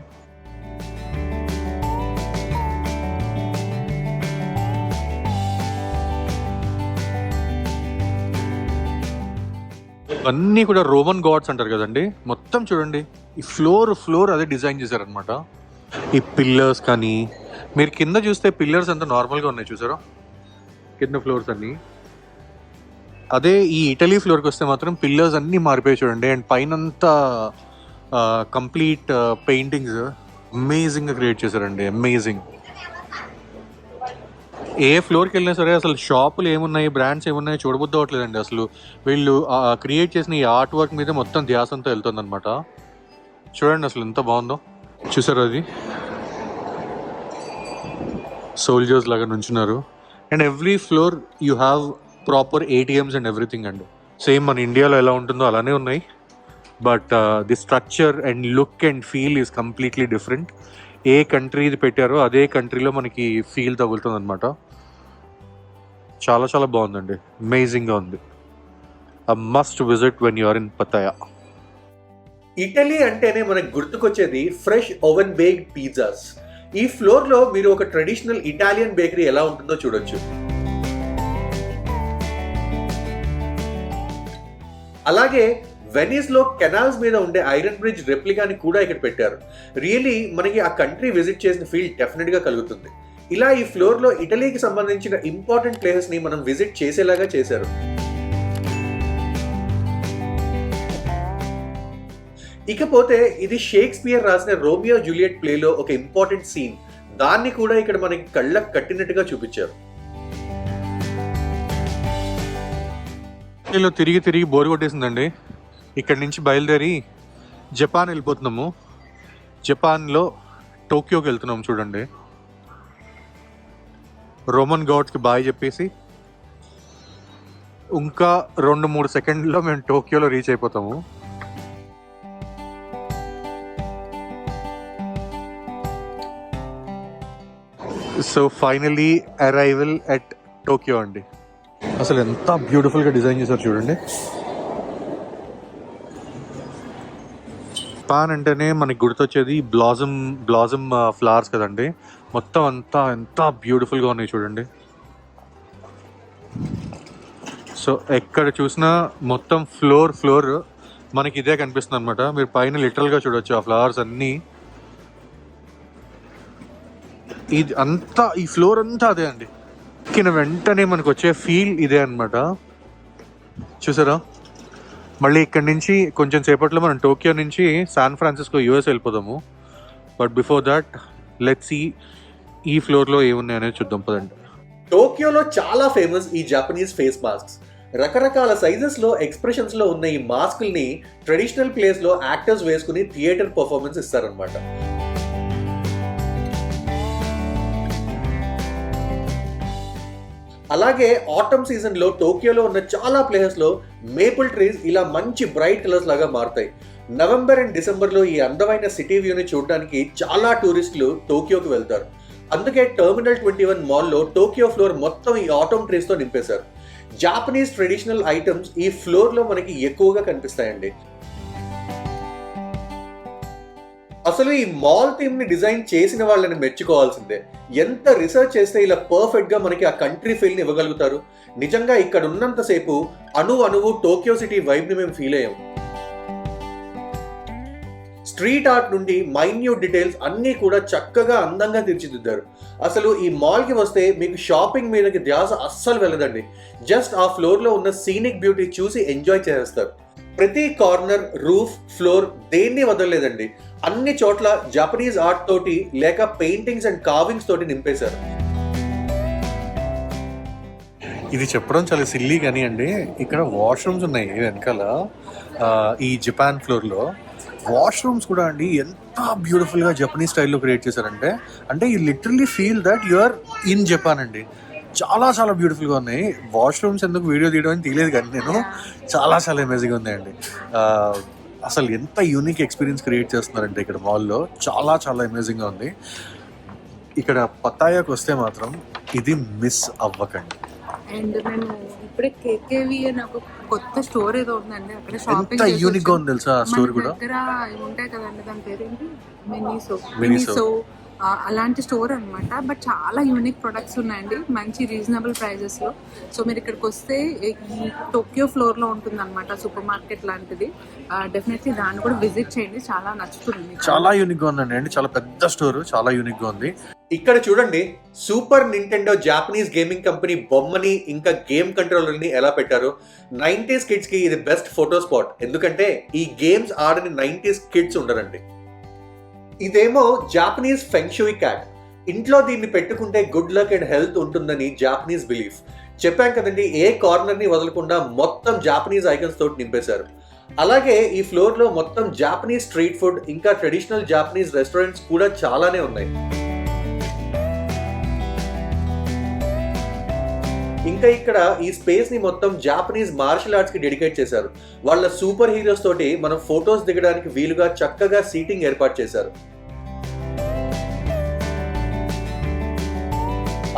అన్నీ కూడా రోమన్ గాడ్స్ అంటారు కదండి. మొత్తం చూడండి, ఈ ఫ్లోర్ అదే డిజైన్ చేశారనమాట. ఈ పిల్లర్స్ కానీ మీరు కింద చూస్తే పిల్లర్స్ అంతా నార్మల్గా ఉన్నాయి, చూసారా కింద ఫ్లోర్స్ అన్నీ. అదే ఈ ఇటలీ ఫ్లోర్కి వస్తే మాత్రం పిల్లర్స్ అన్నీ మారిపోయి చూడండి. అండ్ పైనంతా కంప్లీట్ పెయింటింగ్స్ అమేజింగ్గా క్రియేట్ చేశారండి, అమేజింగ్. ఏ ఫ్లోర్కి వెళ్ళినా సరే అసలు షాపులు ఏమున్నాయి, బ్రాండ్స్ ఏమున్నాయి చూడబుద్ధి అవ్వట్లేదండి. అసలు వీళ్ళు క్రియేట్ చేసిన ఈ ఆర్ట్ వర్క్ మీద మొత్తం ధ్యాసంతో వెళ్తుంది అనమాట. చూడండి అసలు ఎంత బాగుందో, చూసారు. అది సోల్జర్స్ లాగా నుంచున్నారు. And every floor you have proper ATMs and everything అండి. సేమ్ మన ఇండియాలో ఎలా ఉంటుందో అలానే ఉన్నాయి, but the structure and look and feel is completely different. ఏ కంట్రీ ఇది పెట్టారో అదే కంట్రీలో మనకి ఫీల్ తగులుతుంది అనమాట. చాలా చాలా బాగుందండి, అమేజింగ్గా ఉంది. A must visit when you are in Pattaya. Italy అంటేనే మనకు గుర్తుకొచ్చేది ఫ్రెష్ ఓవెన్ బేక్డ్ పిజ్జాస్. ఈ ఫ్లోర్ లో మీరు ఒక ట్రెడిషనల్ ఇటాలియన్ బేకరీ ఎలా ఉంటుందో చూడొచ్చు. అలాగే వెనీస్ లో కెనాల్స్ మీద ఉండే ఐరన్ బ్రిడ్జ్ రెప్లికాని కూడా ఇక్కడ పెట్టారు. రియలీ మనకి ఆ కంట్రీ విజిట్ చేసిన ఫీల్ డెఫినెట్ గా కలుగుతుంది. ఇలా ఈ ఫ్లోర్ లో ఇటలీకి సంబంధించిన ఇంపార్టెంట్ ప్లేసెస్ ని మనం విజిట్ చేసేలాగా చేశారు. ఇకపోతే ఇది షేక్స్పియర్ రాసిన రోమియో జూలియట్ ప్లేలో ఒక ఇంపార్టెంట్ సీన్. దాన్ని కూడా ఇక్కడ మనకి కళ్ళకు కట్టినట్టుగా చూపించారు. తిరిగి బోర్ కొట్టేసిందండి. ఇక్కడ నుంచి బయలుదేరి జపాన్ వెళ్ళిపోతున్నాము. జపాన్లో టోక్యోకి వెళ్తున్నాము. చూడండి, రోమన్ గాడ్స్కి బాయ్ చెప్పేసి ఇంకా 2-3 సెకండ్లో మేము టోక్యోలో రీచ్ అయిపోతాము. So finally arrival at Tokyo అండి. అసలు ఎంత బ్యూటిఫుల్గా డిజైన్ చేశారు చూడండి. జపాన్ అంటేనే మనకి గుర్తొచ్చేది బ్లాజమ్ ఫ్లవర్స్ కదండి. మొత్తం అంతా ఎంత బ్యూటిఫుల్గా ఉన్నాయి చూడండి. సో ఎక్కడ చూసినా మొత్తం ఫ్లోర్ మనకి ఇదే కనిపిస్తుంది అనమాట. మీరు పైన లిటరల్గా చూడొచ్చు ఆ ఫ్లవర్స్ అన్నీ. ఇది అంతా, ఈ ఫ్లోర్ అంతా అదే అండి. ఎక్కిన వెంటనే మనకు వచ్చే ఫీల్ ఇదే అనమాట. చూసారా, మళ్ళీ ఇక్కడ నుంచి కొంచెం సేపట్లో మనం టోక్యో నుంచి శాన్ ఫ్రాన్సిస్కో US వెళ్ళిపోదాము. But before that let's see ఈ ఫ్లోర్లో ఏమున్నాయనేది చూద్దాం పదండి. టోక్యోలో చాలా ఫేమస్ ఈ జపనీస్ ఫేస్ మాస్క్స్. రకరకాల సైజెస్ లో ఎక్స్ప్రెషన్స్ లో ఉన్న ఈ మాస్కుల్ని ట్రెడిషనల్ ప్లేస్ లో యాక్టర్స్ వేసుకుని థియేటర్ పర్ఫార్మెన్స్ ఇస్తారనమాట. అలాగే ఆటమ్ సీజన్ లో టోక్యోలో ఉన్న చాలా ప్లేసెస్ లో మేపుల్ ట్రీస్ ఇలా మంచి బ్రైట్ కలర్స్ లాగా మారుతాయి. నవంబర్ అండ్ డిసెంబర్ లో ఈ అందమైన సిటీ వ్యూని చూడడానికి చాలా టూరిస్టులు టోక్యోకి వెళ్తారు. అందుకే టెర్మినల్ 21 మాల్లో టోక్యో ఫ్లోర్ మొత్తం ఈ ఆటమ్ ట్రీస్ తో నింపేశారు. జాపనీస్ ట్రెడిషనల్ ఐటమ్స్ ఈ ఫ్లోర్ లో మనకి ఎక్కువగా కనిపిస్తాయండి. అసలు ఈ మాల్ థీమ్ ని డిజైన్ చేసిన వాళ్ళని మెచ్చుకోవాల్సిందే. ఎంత రీసెర్చ్ చేస్తే ఇలా పర్ఫెక్ట్ గా మనకి ఆ కంట్రీ ఫీల్ ని ఇవ్వగలుగుతారు. నిజంగా ఇక్కడ ఉన్నంతసేపు అణువు టోక్యో సిటీ వైబ్ ని మేము ఫీల్ అయ్యాం. స్ట్రీట్ ఆర్ట్ నుండి మైన్యూట్ డీటెయిల్స్ అన్నీ కూడా చక్కగా అందంగా తీర్చిదిద్దారు. అసలు ఈ మాల్కి వస్తే మీకు షాపింగ్ మీదకి ధ్యాస అస్సలు వెళ్ళదండి. జస్ట్ ఆ ఫ్లోర్లో ఉన్న సీనిక్ బ్యూటీ చూసి ఎంజాయ్ చేస్తారు. ప్రతి కార్నర్, రూఫ్, ఫ్లోర్ దేన్ని వదలలేదండి. అన్ని చోట్ల జపనీస్ ఆర్ట్ తోటి లేక పెయింటింగ్స్ అండ్ కార్వింగ్స్ తోటి నింపేశారు. ఇది చెప్పడం చాలా సిల్లీ కానీ అండి, ఇక్కడ వాష్రూమ్స్ ఉన్నాయి వెనకాల. ఈ జపాన్ ఫ్లోర్లో వాష్రూమ్స్ కూడా అండి ఎంత బ్యూటిఫుల్గా జపనీస్ స్టైల్లో క్రియేట్ చేశారంటే, అంటే you literally feel that you are in Japan అండి. చాలా చాలా బ్యూటిఫుల్గా ఉన్నాయి. వాష్రూమ్స్ ఎందుకు వీడియో తీయడం అని తీయలేదు కానీ నేను చాలా చాలా అమేజింగ్గా ఉన్నాయండి. అసలు ఎంత యూనిక్ ఎక్స్పీరియన్స్ క్రియేట్ చేస్తున్నారంటే ఇక్కడ మాల్లో చాలా చాలా అమేజింగ్గా ఉంది. ఇక్కడ పతాయాకి వస్తే మాత్రం ఇది మిస్ అవ్వకండి. అండ్ మేము ఇప్పుడే కేకేవి అని ఒక కొత్త స్టోర్ ఏదో ఉందండి, అక్కడ షాపింగ్ ఎంత యూనిక్ గా ఉంది తెలుసా ఆ స్టోర్ కూడా. దగ్గర ఉంటాయి కదండి, దాని పేరేంటి, మినిసో అలాంటి స్టోర్ అనమాట. బట్ చాలా యూనిక్ ప్రొడక్ట్స్ ఉన్నాయండి, మంచి రీజనబుల్ ప్రైజెస్ లో. సో మీరు ఇక్కడికి వస్తే ఈ టోక్యో ఫ్లోర్ లో ఉంటుంది అనమాట సూపర్ మార్కెట్ లాంటిది. డెఫినెట్లీ దాన్ని కూడా విజిట్ చేయండి, చాలా నచ్చుతుంది. చాలా యూనిక్ గా ఉందండి అండి, చాలా పెద్ద స్టోర్, చాలా యూనిక్ గా ఉంది. ఇక్కడ చూడండి, super Nintendo Japanese gaming company బొమ్మని ఇంకా గేమ్ కంట్రోలర్ ని ఎలా పెట్టారు. 90s కిడ్స్ కి ఇది బెస్ట్ ఫోటో స్పాట్, ఎందుకంటే ఈ గేమ్స్ ఆడని 90s కిడ్స్ ఉండరండి. ఇదేమో జాపనీస్ ఫెంగ్షూయి క్యాట్. ఇంట్లో దీన్ని పెట్టుకుంటే గుడ్ లక్ అండ్ హెల్త్ ఉంటుందని జాపనీస్ బిలీఫ్. చెప్పాం కదండి, ఏ కార్నర్ ని వదలకుండా మొత్తం జాపనీస్ ఐకన్స్ తోటి నింపేశారు. అలాగే ఈ ఫ్లోర్ లో మొత్తం జాపనీస్ స్ట్రీట్ ఫుడ్ ఇంకా ట్రెడిషనల్ జాపనీస్ రెస్టారెంట్స్ కూడా చాలానే ఉన్నాయి. ఇంకా ఇక్కడ ఈ స్పేస్ ని మొత్తం జాపనీస్ మార్షల్ ఆర్ట్స్ కి డెడికేట్ చేశారు. వాళ్ళ సూపర్ హీరోస్ తోటి మనం ఫొటోస్ దిగడానికి వీలుగా చక్కగా సీటింగ్ ఏర్పాటు చేశారు.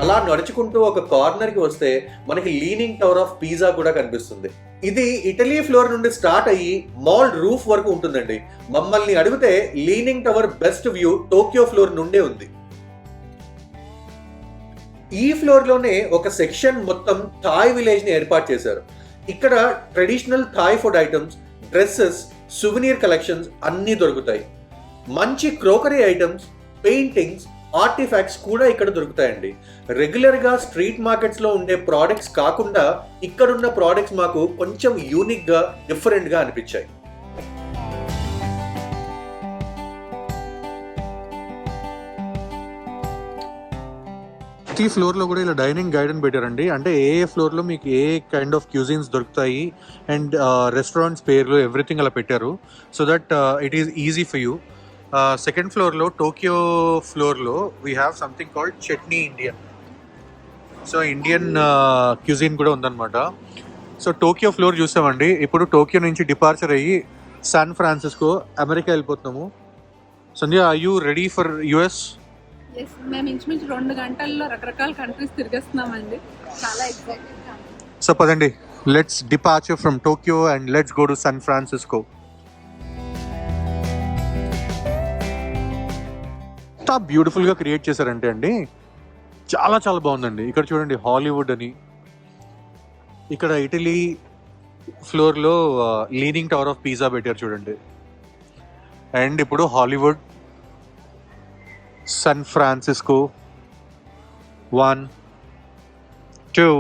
అలా నడుచుకుంటూ ఒక కార్నర్ కి వస్తే మనకి లీనింగ్ టవర్ ఆఫ్ పిజ్జా కూడా కనిపిస్తుంది. ఇది ఇటలీ ఫ్లోర్ నుండి స్టార్ట్ అయ్యి మాల్ రూఫ్ వరకు ఉంటుందండి. మమ్మల్ని అడిగితే leaning tower best view Tokyo floor నుండే ఉంది. ఈ ఫ్లోర్ లోనే ఒక సెక్షన్ మొత్తం థాయ్ విలేజ్ ని ఏర్పాటు చేశారు. ఇక్కడ traditional Thai food items, dresses, souvenir collections అన్నీ దొరుకుతాయి. మంచి క్రోకరీ ఐటమ్స్, పెయింటింగ్స్, ఆర్టిఫాక్ట్స్ కూడా ఇక్కడ దొరుకుతాయండి. రెగ్యులర్ గా స్ట్రీట్ మార్కెట్స్ లో ఉండే ప్రోడక్ట్స్ కాకుండా ఇక్కడున్న ప్రోడక్ట్స్ మాకు కొంచెం యూనిక్ గా, డిఫరెంట్ గా అనిపించాయి. ప్రతి ఫ్లోర్ లో కూడా ఇలా డైనింగ్ గైడ్ అని పెట్టారండి. అంటే ఏ ఫ్లోర్ లో మీకు ఏ కైండ్ ఆఫ్ క్యూజిన్స్ దొరుకుతాయి అండ్ రెస్టారెంట్స్ పేర్లు ఎవ్రీథింగ్ అలా పెట్టారు. So that it is easy for you. Second floor లో, టోక్యో ఫ్లోర్ లో we have something called chutney Indian. So Indian cuisine కూడా ఉందన్నమాట. సో టోక్యో ఫ్లోర్ చూసామండి. ఇప్పుడు టోక్యో నుంచి డిపార్చర్ అయ్యి శాన్ ఫ్రాన్సిస్కో, అమెరికా వెళ్ళిపోతున్నాము. Sandhya, are you ready for US? మేము ఇంచుమించు 2 గంటల్లో రకరకాల కంట్రీస్ తిరిగేస్తున్నామండి, చాలా ఎక్సైటెడ్. సో పదండి, let's departure from Tokyo and let's go to San Francisco. ఎంత బ్యూటిఫుల్ గా క్రియేట్ చేశారంటే అండి, చాలా చాలా బాగుందండి. ఇక్కడ చూడండి, హాలీవుడ్ అని. ఇక్కడ ఇటలీ ఫ్లోర్ లో లీనింగ్ టవర్ ఆఫ్ పిజ్జా పెట్టారు చూడండి. అండ్ ఇప్పుడు హాలీవుడ్, San Francisco, 1, 2,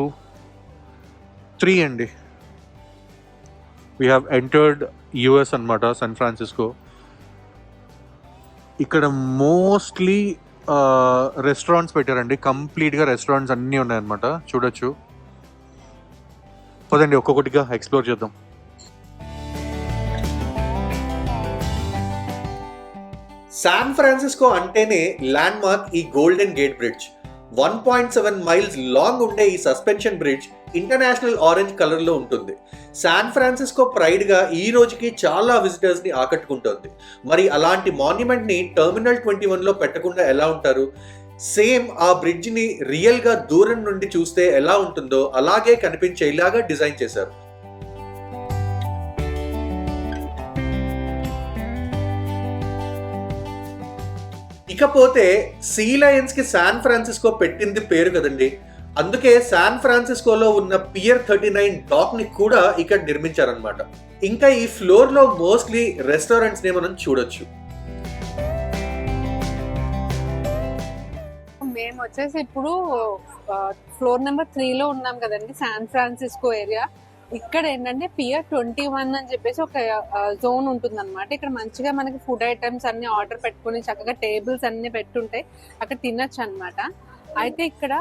3 అండి. We have entered US అన్నమాట, San Francisco. ఇక్కడ మోస్ట్లీ రెస్టారెంట్స్ పెట్టారండి. కంప్లీట్గా రెస్టారెంట్స్ అన్నీ ఉన్నాయన్నమాట, చూడొచ్చు. పదండి ఒక్కొక్కటిగా ఎక్స్ప్లోర్ చేద్దాం. శాన్ ఫ్రాన్సిస్కో అంటేనే ల్యాండ్ మార్క్ ఈ golden gate bridge. 1.7 miles long ఉండే ఈ suspension bridge international orange colour లో ఉంటుంది. శాన్ ఫ్రాన్సిస్కో ప్రైడ్ గా ఈ రోజుకి చాలా విజిటర్స్ ని ఆకట్టుకుంటుంది. మరి అలాంటి మాన్యుమెంట్ ని టెర్మినల్ 21 లో పెట్టకుండా ఎలా ఉంటారు? సేమ్ ఆ బ్రిడ్జ్ ని రియల్ గా దూరం నుండి చూస్తే ఎలా ఉంటుందో అలాగే కనిపించేలాగా డిజైన్ చేశారు. ఇకపోతే సీ లయన్స్ కి శాన్ ఫ్రాన్సిస్కో పెట్టింది పేరు కదండి, అందుకే శాన్ ఫ్రాన్సిస్కోలో ఉన్న పియర్ 39 డాక్ ని కూడా ఇక్కడ నిర్మించారనమాట. ఇంకా ఈ ఫ్లోర్ లో మోస్ట్లీ రెస్టారెంట్స్ ని మనం చూడొచ్చు. మేము వచ్చేసి ఇప్పుడు ఫ్లోర్ నెంబర్ 3లో ఉన్నాం కదండి, శాన్ ఫ్రాన్సిస్కో ఏరియా. ఇక్కడ ఏంటంటే పియర్ 21 అని చెప్పేసి ఒక జోన్ ఉంటుంది అనమాట. ఇక్కడ మంచిగా మనకి ఫుడ్ ఐటమ్స్ అన్ని ఆర్డర్ పెట్టుకుని చక్కగా టేబుల్స్ అన్ని పెట్టుంటాయి, అక్కడ తినొచ్చు అనమాట. అయితే ఇక్కడ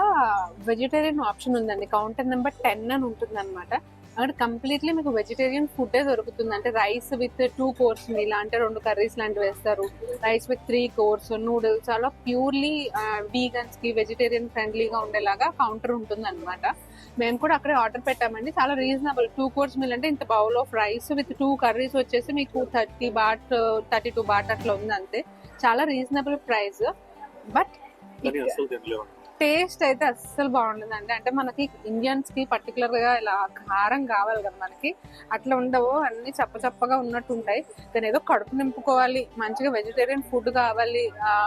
వెజిటేరియన్ ఆప్షన్ ఉందండి, కౌంటర్ నెంబర్ 10 అని ఉంటుంది అనమాట. అక్కడ కంప్లీట్లీ మీకు వెజిటేరియన్ ఫుడ్ దొరుకుతుంది. అంటే రైస్ విత్ 2 కోర్స్ మీల్, అంటే 2 కర్రీస్ లాంటివి వేస్తారు. రైస్ విత్ 3 కోర్స్, నూడిల్స్, అలా ప్యూర్లీ వీగన్స్ కి వెజిటేరియన్ ఫ్రెండ్లీగా ఉండేలాగా కౌంటర్ ఉంటుంది అనమాట. మేము కూడా అక్కడే ఆర్డర్ పెట్టామండి, చాలా రీజనబుల్. 2 కోర్స్ మీల్ అంటే ఇంత bowl of rice with 2 curries వచ్చేసి మీకు 30 బాట్ 32 బాట్ అట్లా ఉంది అంతే. చాలా రీజనబుల్ ప్రైస్. బట్ టేస్ట్ అయితే అస్సలు బాగుండదండి. అంటే మనకి ఇండియన్స్ కి పర్టికులర్ గా ఇలా కారం కావాలి కదా, మనకి అట్లా ఉండవు, అన్ని చప్పచప్పగా ఉన్నట్టు ఉంటాయి. దాని ఏదో కడుపు నింపుకోవాలి, మంచిగా వెజిటేరియన్ ఫుడ్ కావాలి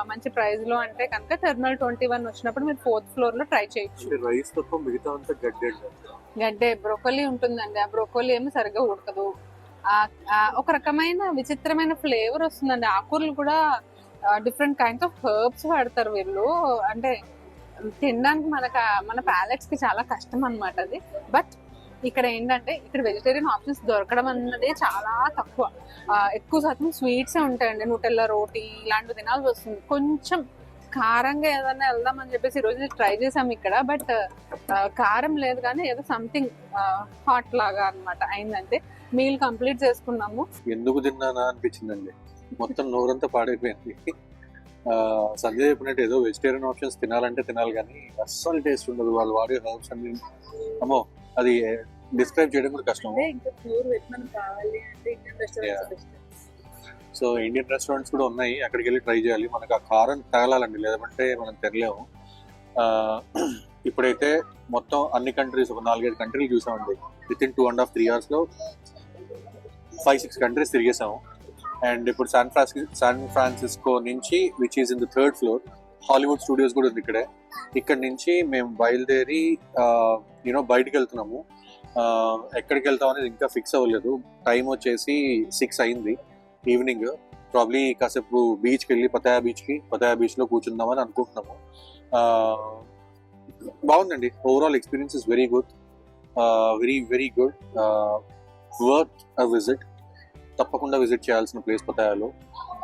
మంచి ప్రైస్ లో అంటే కనుక టెర్మినల్ 21 వచ్చినప్పుడు మీరు 4th ఫ్లోర్ లో ట్రై చేయొచ్చు. రైస్ తప్ప మిగతా అంతా గడ్డే బ్రోకోలీ ఉంటుందండి, ఆ బ్రోకోలీ ఏమి సరిగ్గా ఉడకదు. ఒక రకమైన విచిత్రమైన ఫ్లేవర్ వస్తుందండి. ఆకూరలు కూడా డిఫరెంట్ కైండ్స్ ఆఫ్ హర్బ్స్ వాడతారు వీళ్ళు. అంటే తినడానికి మన ప్యాలెట్స్ కి చాలా కష్టం అన్నమాట అది. బట్ ఇక్కడ ఏంటంటే ఇక్కడ వెజిటేరియన్ ఆప్షన్స్ దొరకడం అన్నది చాలా తక్కువ. ఎక్కువ శాతం స్వీట్సే ఉంటాయండి, న్యూటెల్లా రోటీ ఇలాంటివి తినాల్సి వస్తుంది. కొంచెం కారంగా ఏదైనా వెళ్దామని చెప్పేసి ఈరోజు ట్రై చేసాం ఇక్కడ. బట్ కారం లేదు కానీ ఏదో సంథింగ్ హాట్ లాగా అన్నమాట అయిందంటే. మీల్ కంప్లీట్ చేసుకున్నాము. ఎందుకు తిన్నానా అనిపించిందండి, మొత్తం నోరంతా పాడైపోయింది. సంజయ్ చెప్పినట్టు ఏదో వెజిటేరియన్ ఆప్షన్స్ తినాలంటే తినాలి కానీ అస్సలు టేస్ట్ ఉండదు. వాళ్ళు వాడే హర్బ్స్ అన్ని అమ్మో, అది డిస్క్రైబ్ చేయడం కూడా కష్టం. సో ఇండియన్ రెస్టారెంట్స్ కూడా ఉన్నాయి, అక్కడికి వెళ్ళి ట్రై చేయాలి. మనకు ఆ కారం తగలాలండి, లేదంటే మనం తినలేము. ఇప్పుడైతే మొత్తం అన్ని కంట్రీస్, ఒక 4-5 కంట్రీలు చూసామండి. విత్ ఇన్ 2.5-3 hours లో 5-6 కంట్రీస్ తిరిగేసాము. అండ్ ఇప్పుడు శాన్ ఫ్రాన్సిస్కో నుంచి, which is in the 3rd floor, Hollywood studios కూడా ఉంది ఇక్కడే. ఇక్కడ నుంచి మేము బయలుదేరి బయటికి వెళ్తున్నాము. ఎక్కడికి వెళ్తాం అనేది ఇంకా ఫిక్స్ అవ్వలేదు. టైం వచ్చేసి 6 అయింది ఈవినింగ్. ప్రాబ్లీ కాసేపు బీచ్కి వెళ్ళి పతాయా బీచ్లో కూర్చుందామని అనుకుంటున్నాము. బాగుందండి, overall experience is very good, very good, worth a visit. తప్పకుండా విజిట్ చేయాల్సిన ప్లేస్ పతాయాలో.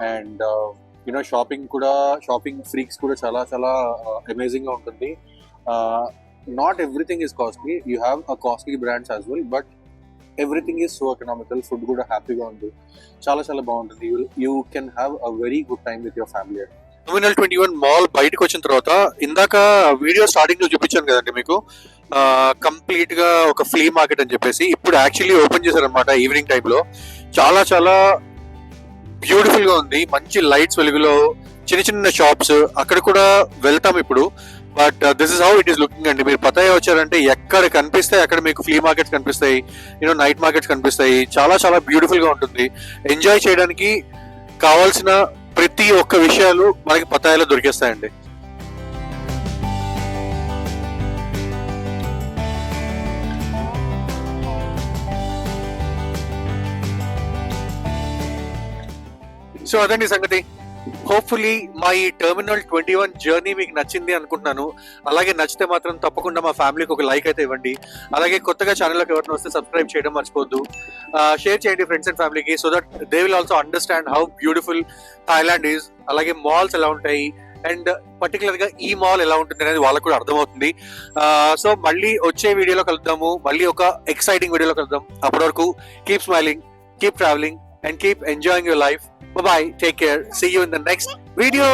అండ్ షాపింగ్ ఫ్రీక్స్ కూడా చాలా చాలా అమేజింగ్ గా ఉంటుంది. Not everything is costly, you have a costly brands as well, but everything is so economical. Food కూడా హ్యాపీగా ఉంది, చాలా చాలా బాగుంటుంది. You can have a very good time with your family. Terminal 21 mall బయటకు వచ్చిన తర్వాత, ఇందాక వీడియో స్టార్టింగ్ లో చూపించాను కదండి మీకు, కంప్లీట్ గా ఒక ఫ్లీ మార్కెట్ అని చెప్పేసి ఇప్పుడు యాక్చువల్లీ ఓపెన్ చేశారనమాట ఈవినింగ్ టైంలో. చాలా చాలా బ్యూటిఫుల్ గా ఉంది, మంచి లైట్స్ వెలుగులో చిన్న చిన్న షాప్స్, అక్కడ కూడా వెళ్తాం ఇప్పుడు. But this is how it is looking అండి. మీరు పతాయా వచ్చారంటే ఎక్కడ కనిపిస్తాయి అక్కడ మీకు ఫ్లీ మార్కెట్స్ కనిపిస్తాయి, నైట్ మార్కెట్స్ కనిపిస్తాయి. చాలా చాలా బ్యూటిఫుల్ గా ఉంటుంది. ఎంజాయ్ చేయడానికి కావాల్సిన ప్రతి ఒక్క విషయాలు మనకి పతాయాలో దొరికేస్తాయండి. సో అదండి సంగతి. హోప్ఫుల్లీ మా ఈ టెర్మినల్ 21 జర్నీ మీకు నచ్చింది అనుకుంటున్నాను. అలాగే నచ్చితే మాత్రం తప్పకుండా మా ఫ్యామిలీకి ఒక లైక్ అయితే ఇవ్వండి. అలాగే కొత్తగా ఛానల్లోకి ఎవరైనా వస్తే సబ్స్క్రైబ్ చేయడం మర్చిపోద్దు. షేర్ చేయండి ఫ్రెండ్స్ అండ్ ఫ్యామిలీకి, so that they will also understand how beautiful Thailand is. అలాగే మాల్స్ ఎలా ఉంటాయి అండ్ పర్టికులర్ గా ఈ మాల్ ఎలా ఉంటుంది అనేది వాళ్ళకు కూడా అర్థమవుతుంది. సో మళ్ళీ వచ్చే వీడియోలో కలుద్దాము, మళ్ళీ ఒక ఎక్సైటింగ్ వీడియోలో కలుద్దాం. అప్పటి వరకు keep smiling, keep travelling and keep enjoying your life. Bye bye, take care, see you in the next video.